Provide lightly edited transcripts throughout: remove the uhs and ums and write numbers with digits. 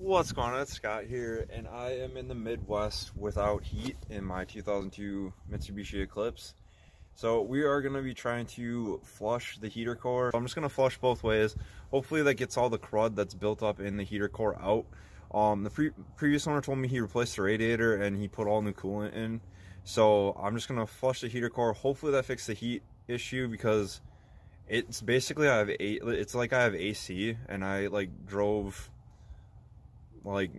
What's going on? It's Scott here, and I am in the Midwest without heat in my 2002 Mitsubishi Eclipse. So we are going to be trying to flush the heater core. I'm just going to flush both ways. Hopefully that gets all the crud that's built up in the heater core out. The previous owner told me he replaced the radiator and he put all new coolant in. So I'm just going to flush the heater core. Hopefully that fixes the heat issue, because it's basically it's like I have AC, and I drove like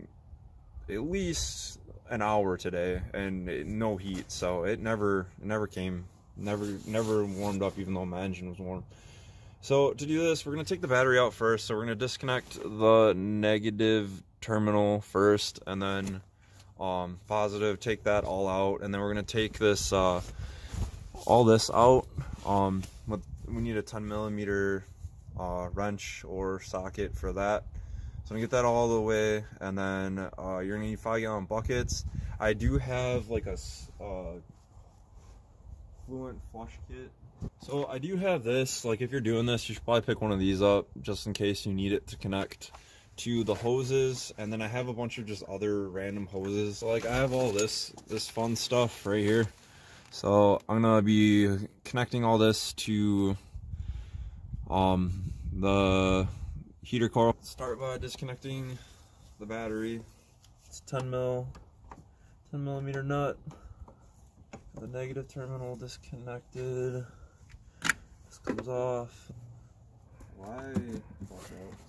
at least an hour today and no heat, so it never warmed up, even though my engine was warm. So to do this, we're going to take the battery out first. So we're going to disconnect the negative terminal first, and then positive, take that all out, and then we're going to take this all this out. We need a 10mm wrench or socket for that. So I'm gonna get that all the way, and then you're gonna need 5-gallon buckets. I do have like a fluent flush kit. So I do have this. Like, if you're doing this, you should probably pick one of these up just in case you need it to connect to the hoses. And then I have a bunch of just other random hoses. So like, I have all this fun stuff right here. So I'm gonna be connecting all this to the heater core. Start by disconnecting the battery. It's 10mm nut. The negative terminal disconnected. This comes off. Why?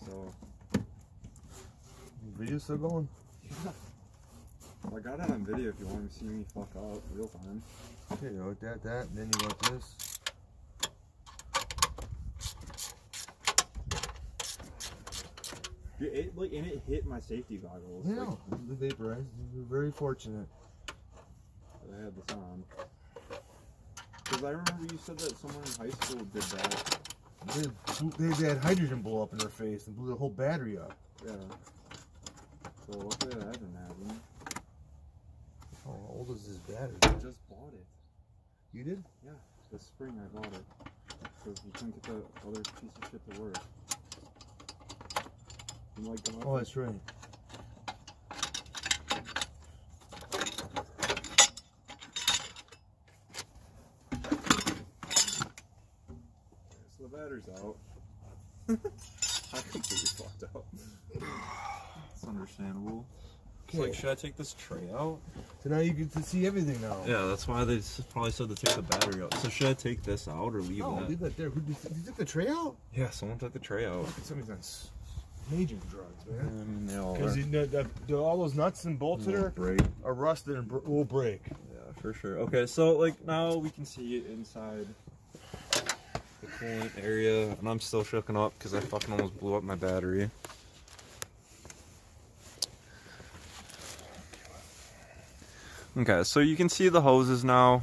So, video still going? Yeah. I got it on video if you want to see me fuck up real time. Okay, you want that, and then you want this. And it hit my safety goggles. Yeah, the vaporized. You're very fortunate. I had this on. Because I remember you said that someone in high school did that. They had hydrogen blow up in their face and blew the whole battery up. Yeah. So luckily that hasn't happened. How old is this battery? I just bought it. You did? Yeah. This spring I bought it. Because you couldn't get the other piece of shit to work. Oh, that's right. So the battery's out. I completely fucked up. It's understandable. Okay. It's like, should I take this tray out? So now you get to see everything now. Yeah, that's why they probably said to take the battery out. So should I take this out or leave no, that? Leave that there. You took the tray out? Yeah, someone took the tray out. Somebody's on major drugs, man. I mean, they all Because all those nuts and bolts that are rusted and will break. Yeah, for sure. Okay, so like now we can see inside the coolant area, and I'm still shooken up because I fucking almost blew up my battery. Okay, so you can see the hoses now.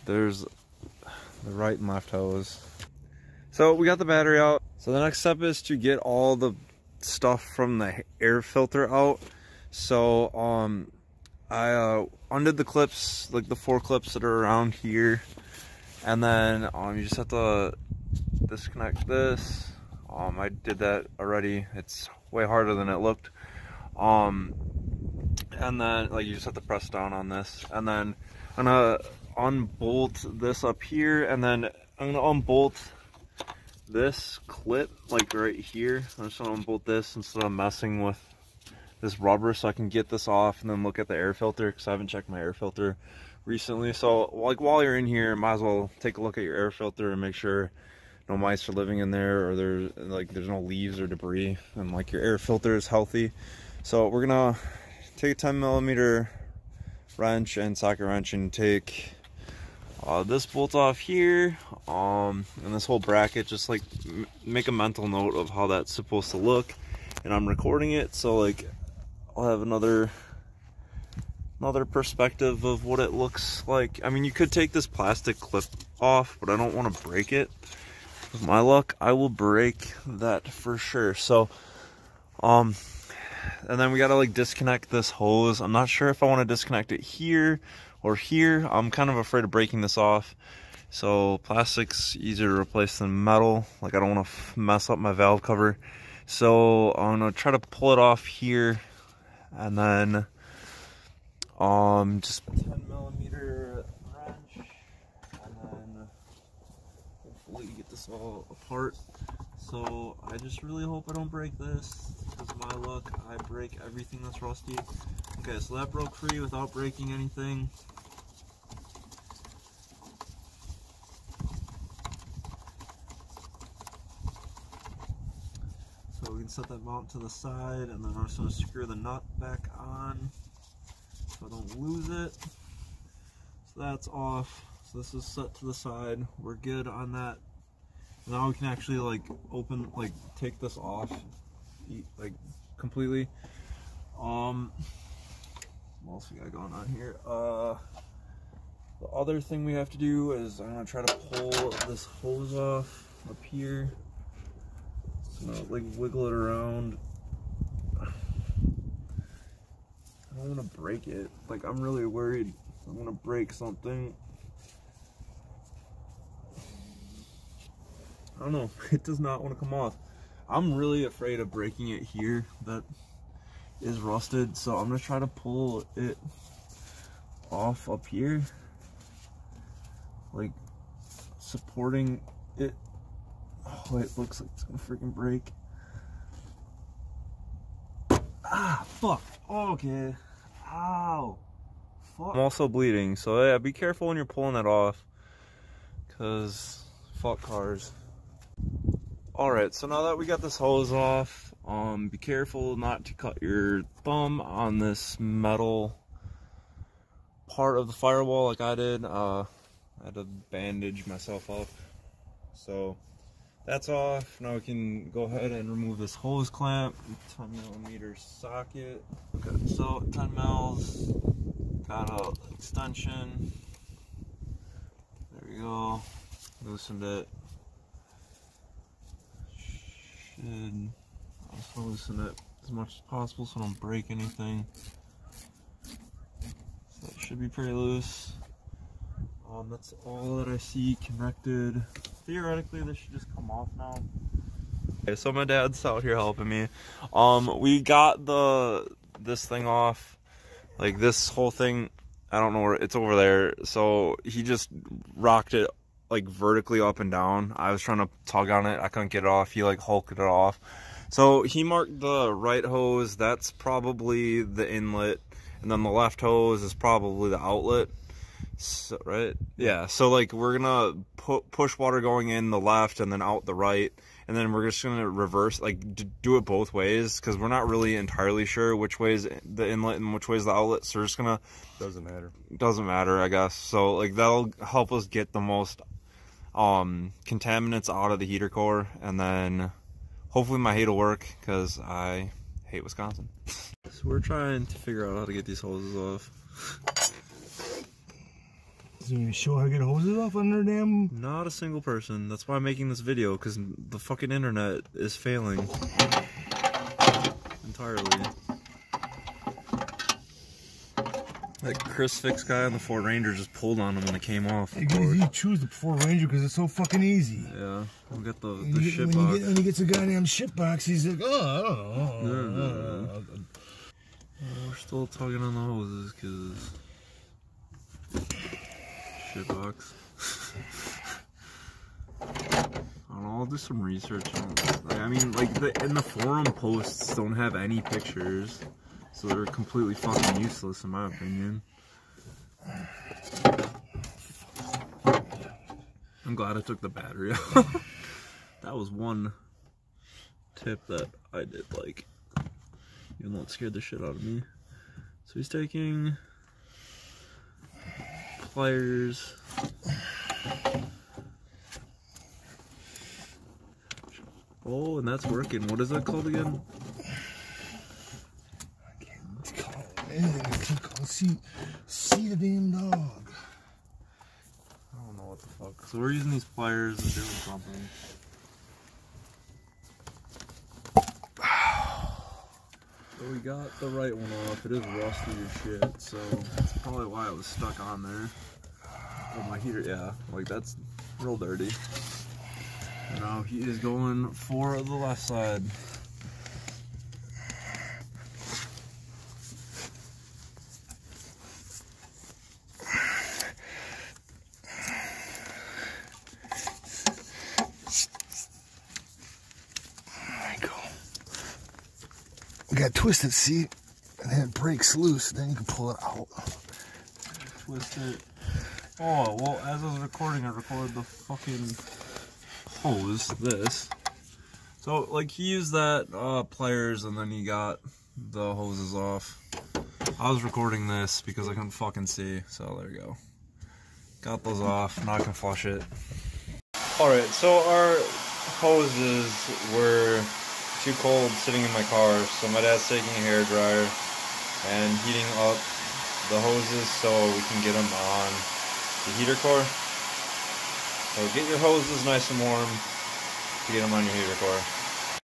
There's the right and left hose. So we got the battery out. So the next step is to get all the stuff from the air filter out. So I undid the clips, like the 4 clips that are around here, and then you just have to disconnect this. I did that already. It's way harder than it looked. And then you just have to press down on this, and then I'm gonna unbolt this up here, and then I'm gonna unbolt this clip right here. I'm just gonna unbolt this instead of messing with this rubber, so I can get this off and then look at the air filter, because I haven't checked my air filter recently. So while you're in here, might as well take a look at your air filter and make sure no mice are living in there, or there's no leaves or debris, and your air filter is healthy. So we're gonna take a 10mm wrench and socket wrench and take this bolt off here, and this whole bracket. Just make a mental note of how that's supposed to look, and I'm recording it, so I'll have another perspective of what it looks like. I mean, you could take this plastic clip off, but I don't want to break it. With my luck, I will break that for sure. So and then we gotta disconnect this hose. I'm not sure if I want to disconnect it here or here. I'm kind of afraid of breaking this off. So plastic's easier to replace than metal. I don't want to mess up my valve cover. So I'm gonna try to pull it off here, and then just 10mm wrench, and then hopefully get this all apart. So I just really hope I don't break this, because my luck, I break everything that's rusty. Okay, so that broke free without breaking anything. So we can set that mount to the side, and then I'm just going to screw the nut back on so I don't lose it. So that's off. So this is set to the side. We're good on that. Now we can actually like open, like take this off, like completely. What else we got going on here? The other thing we have to do is I'm gonna try to pull this hose off up here. So I'm gonna like wiggle it around. I don't want to break it. Like, I'm really worried I'm gonna break something. I don't know, it does not want to come off. I'm really afraid of breaking it here that is rusted, so I'm gonna try to pull it off up here, like supporting it. Oh, it looks like it's gonna freaking break. Ah, fuck. Oh, okay. Ow. Fuck. I'm also bleeding, so yeah, be careful when you're pulling that off, because fuck cars. Alright, so now that we got this hose off, be careful not to cut your thumb on this metal part of the firewall like I did. I had to bandage myself up. So that's off. Now we can go ahead and remove this hose clamp, 10mm socket. Okay, so 10 mils, got an extension. There we go, loosened it. Should also loosen it as much as possible so I don't break anything. So it should be pretty loose. That's all that I see connected. Theoretically, this should just come off now. Okay, so my dad's out here helping me. We got this thing off, like this whole thing. I don't know where it's over there. So he just rocked it like vertically up and down. I was trying to tug on it, I couldn't get it off. He like hulked it off. So he marked the right hose, that's probably the inlet, and then the left hose is probably the outlet. So, right? Yeah, so like we're gonna push water going in the left and then out the right, and then we're just gonna reverse, like do it both ways, because we're not really entirely sure which way is the inlet and which way is the outlet. So we're just gonna, doesn't matter I guess. So like that'll help us get the most contaminants out of the heater core, and then hopefully my heat will work, because I hate Wisconsin. So we're trying to figure out how to get these hoses off. Can you show how to get hoses off under damn? Not a single person. That's why I'm making this video, because the fucking internet is failing entirely. That Chris Fix guy on the Ford Ranger just pulled on him when it came off. He choose the Ford Ranger because it's so fucking easy. Yeah, we'll get the shit box. When he gets a goddamn shit box, he's like, oh, I don't know. We're still tugging on the hoses because shit box. I don't know, I'll do some research on it. Like, I mean, like in the forum posts don't have any pictures. So they're completely fucking useless in my opinion. I'm glad I took the battery out. That was one tip that I did like, even though it scared the shit out of me. So he's taking pliers. Oh, and that's working. What is that called again? See the damn dog. I don't know what the fuck. So we're using these pliers and doing something. So we got the right one off. It is rusty as shit, so that's probably why it was stuck on there. Oh, my heater, yeah, like that's real dirty. And now he is going for the left side. We got to twist it, see? And then it breaks loose, then you can pull it out. Twist it. Oh, well, as I was recording, I recorded the fucking hose, this. So, like, he used that pliers, and then he got the hoses off. I was recording this because I couldn't fucking see, so there you go. Got those off, now I can flush it. Alright, so our hoses were too cold sitting in my car, so my dad's taking a hairdryer and heating up the hoses so we can get them on the heater core. So get your hoses nice and warm to get them on your heater core.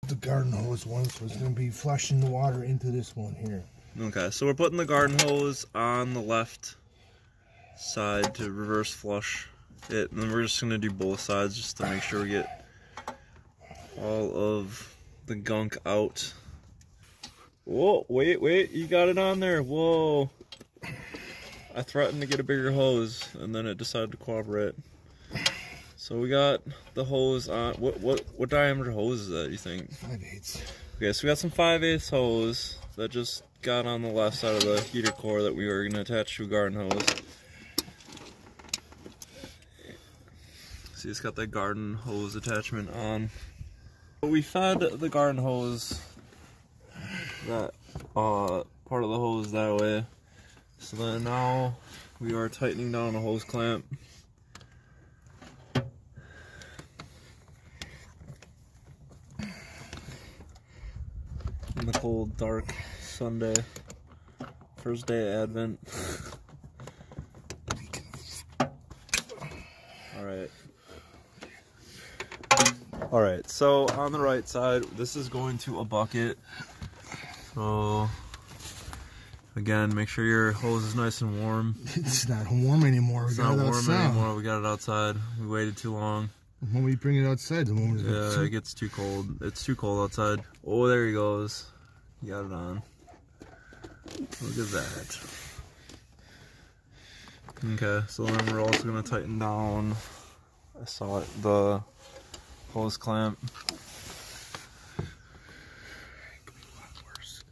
The garden hose one, so it's going to be flushing the water into this one here. Okay, so we're putting the garden hose on the left side to reverse flush it, and then we're just going to do both sides just to make sure we get all of the gunk out. Whoa, wait, you got it on there. Whoa. I threatened to get a bigger hose, and then it decided to cooperate. So we got the hose on. What diameter hose is that, you think? 5/8. Okay, so we got some 5/8 hose that just got on the left side of the heater core that we were going to attach to a garden hose. See, it's got that garden hose attachment on. We fed the garden hose, that part of the hose that way. So then now we are tightening down a hose clamp. In the cold, dark Sunday, first day of Advent. Alright, so on the right side, this is going to a bucket. So, again, make sure your hose is nice and warm. It's not warm anymore. It's not warm anymore. We got it outside. We waited too long. When we bring it outside, the moment yeah, it gets too cold. It's too cold outside. Oh, there he goes. You got it on. Look at that. Okay, so then we're also going to tighten down, I saw it, the hose clamp. It could be a lot worse.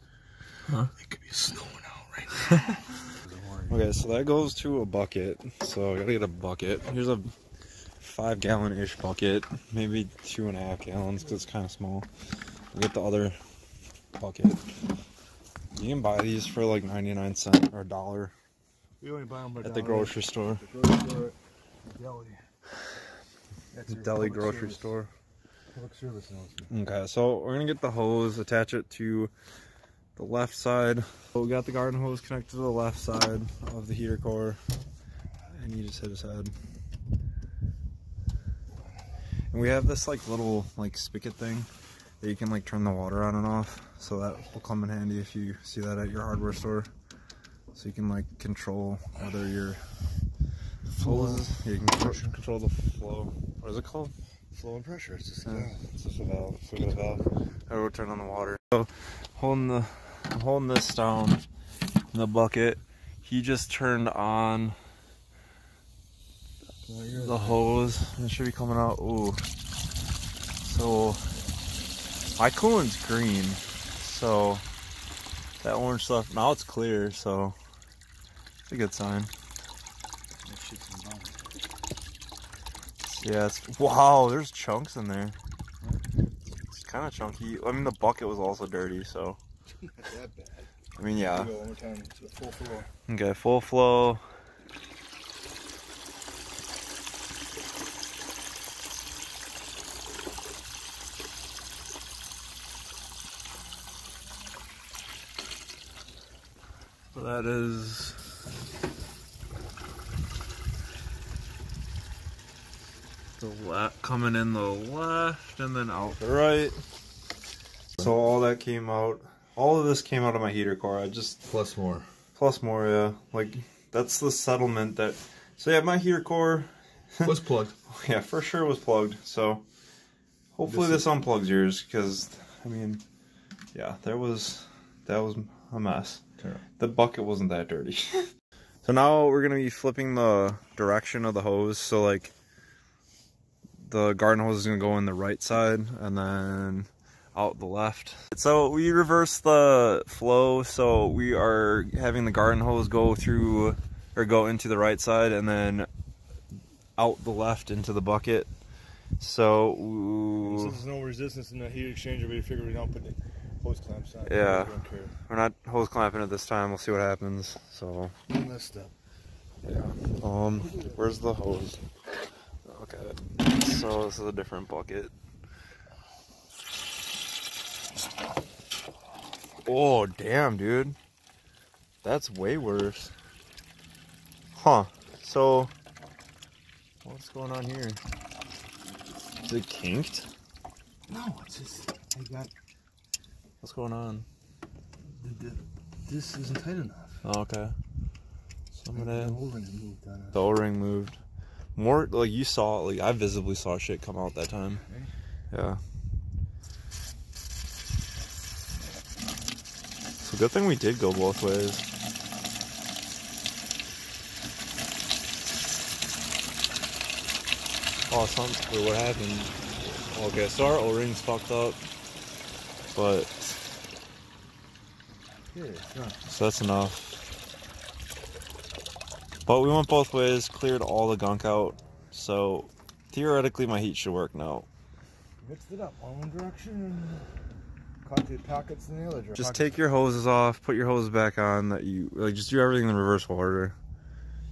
Huh? It could be snowing out right now. Okay, so that goes to a bucket. So I gotta get a bucket. Here's a 5-gallon-ish bucket, maybe 2.5 gallons because it's kind of small. We'll get the other bucket. You can buy these for like 99 cents or $1. We only buy them by at the grocery store. The grocery store, deli. The deli grocery store. Public service announcement. Okay, so we're gonna get the hose, attach it to the left side. So we got the garden hose connected to the left side of the heater core, and you just hit his head. And we have this like little like spigot thing that you can like turn the water on and off, so that will come in handy if you see that at your hardware store. So you can like control whether your hoses, yeah, you can control the flow. What is it called? Flow and pressure. It's just it's just a valve. So we got a valve. I will turn on the water. So I'm holding this down in the bucket. He just turned on the hose, and it should be coming out. Ooh. So my coolant's green, so that orange stuff, now it's clear, so it's a good sign. Yeah, wow, there's chunks in there. It's kind of chunky. I mean, the bucket was also dirty, so. Not that bad. I mean, yeah. Go one more time to the full flow. Okay, full flow. So that is the coming in the left and then out the right. So all that came out, all of this came out of my heater core. I just Plus more, yeah. Like that's the settlement that. So yeah, my heater core was plugged. Yeah, for sure was plugged. So hopefully this unplugs yours, because I mean, yeah, that was a mess. Terrible. The bucket wasn't that dirty. So now we're gonna be flipping the direction of the hose. So like the garden hose is gonna go in the right side, and then out the left. So we reverse the flow, so we are having the garden hose go through, or go into the right side and then out the left into the bucket. So since there's no resistance in the heat exchanger, we figured we don't put the hose clamps on. Yeah, we're not hose clamping it this time. We'll see what happens. So one less step. Yeah. Where's the hose? Okay. So this is a different bucket. Oh damn, dude. That's way worse. Huh. So what's going on here? Is it kinked? No, it's just I got. What's going on? This isn't tight enough. Oh, okay. Some of that. The O-ring moved on it. The O-ring moved. More like you saw, like I visibly saw shit come out that time. Okay. Yeah. So good thing we did go both ways. Oh, wait, what happened? Okay, so our O-ring's fucked up, but yeah, it's not. So that's enough. But we went both ways, cleared all the gunk out, so theoretically my heat should work now. Mixed it up, one direction and caught the pockets in the other direction. Just take your hoses off, put your hoses back on. That you like, just do everything in reverse order.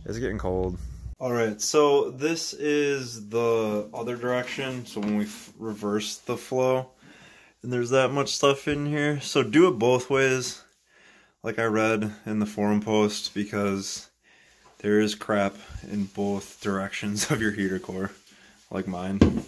It's getting cold. All right, so this is the other direction. So when we reverse the flow, and there's that much stuff in here. So do it both ways, like I read in the forum post, because there is crap in both directions of your heater core, like mine.